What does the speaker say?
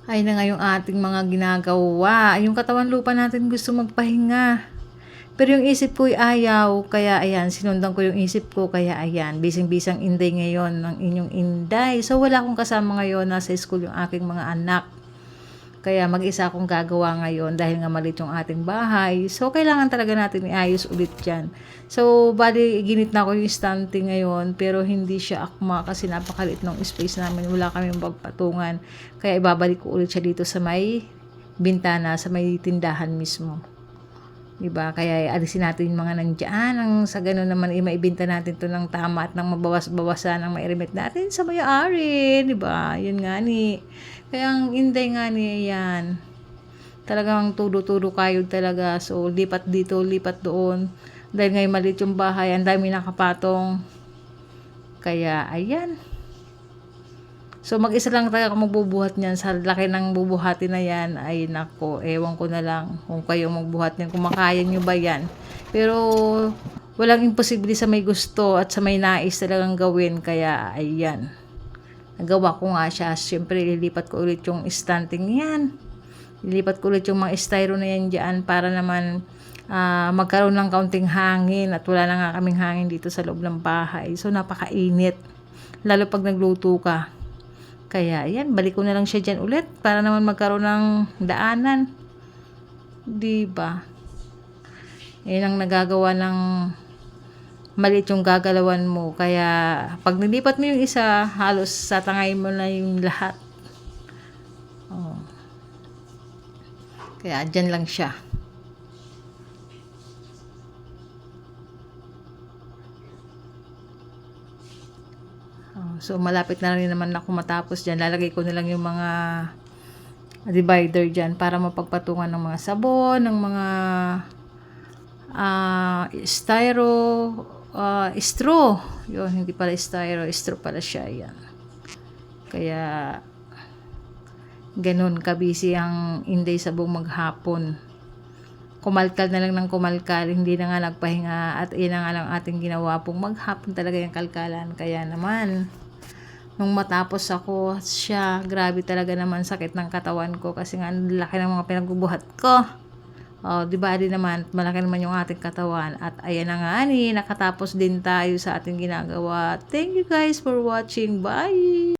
Ay na nga yung ating mga ginagawa. Yung katawan lupa natin gusto magpahinga. Pero yung isip ko'y ayaw, kaya ayan, sinundan ko yung isip ko, kaya ayan, bising-bisang Inday ngayon ng inyong Inday. So wala akong kasama ngayon, nasa school yung aking mga anak. Kaya mag-isa akong gagawa ngayon dahil nga maliit yung ating bahay. So, kailangan talaga natin iayos ulit yan. So, bali, ginit na ko yung stante ngayon, pero hindi siya akma kasi napakaliit ng space namin. Wala kaming pagpatungan. Kaya ibabalik ko ulit siya dito sa may bintana, sa may tindahan mismo. Diba? Kaya alisin natin yung mga nandiyan. Sa ganun naman, maibinta natin to ng tama at ng mabawas-bawasan ng mairimit natin sa may-ari. Diba? Yun nga ni. Kaya ang Inday nga ni, yan. Talagang tudo-tudo kayo talaga. So, lipat dito, lipat doon. Dahil ngayon maliit yung bahay, ang dami nakapatong. Kaya, ayan. So, mag-isa lang talaga ako magbubuhat niyan. Sa laki ng bubuhatin na yan, ay nako, ewan ko na lang kung kayo magbuhat niyan. Kung makaya nyo ba yan. Pero, walang imposible sa may gusto at sa may nais talagang gawin. Kaya, ayan. Nagawa ko nga siya. Siyempre, lilipat ko ulit yung standing yan. Lilipat ko ulit yung mga styro na yan dyan para naman magkaroon ng kaunting hangin. At wala na nga kaming hangin dito sa loob ng bahay. So, napakainit. Lalo pag nagluto ka. Kaya, ayan, balik ko na lang siya dyan ulit para naman magkaroon ng daanan. Diba? Yan ang nagagawa ng maliit yung gagalawan mo. Kaya, pag nilipat mo yung isa, halos satangay mo na yung lahat. Oh. Kaya, dyan lang siya. So, malapit na rin naman ako matapos dyan. Lalagay ko na lang yung mga divider dyan para mapagpatungan ng mga sabon, ng mga straw. Yun, hindi pala straw pala siya. Yan. Kaya, ganun kabisi ang Inday sa buong maghapon. Kumalkal na lang ng kumalkal, hindi na nga nagpahinga at iyan na nga lang ating ginawa pong maghapon talaga yung kalkalan. Kaya naman, nung matapos ako siya, grabe talaga naman sakit ng katawan ko kasi nga laki ng mga pinagbubuhat ko. Di ba din naman, malaki naman yung ating katawan. At ayan na nga nakatapos din tayo sa ating ginagawa. Thank you guys for watching. Bye!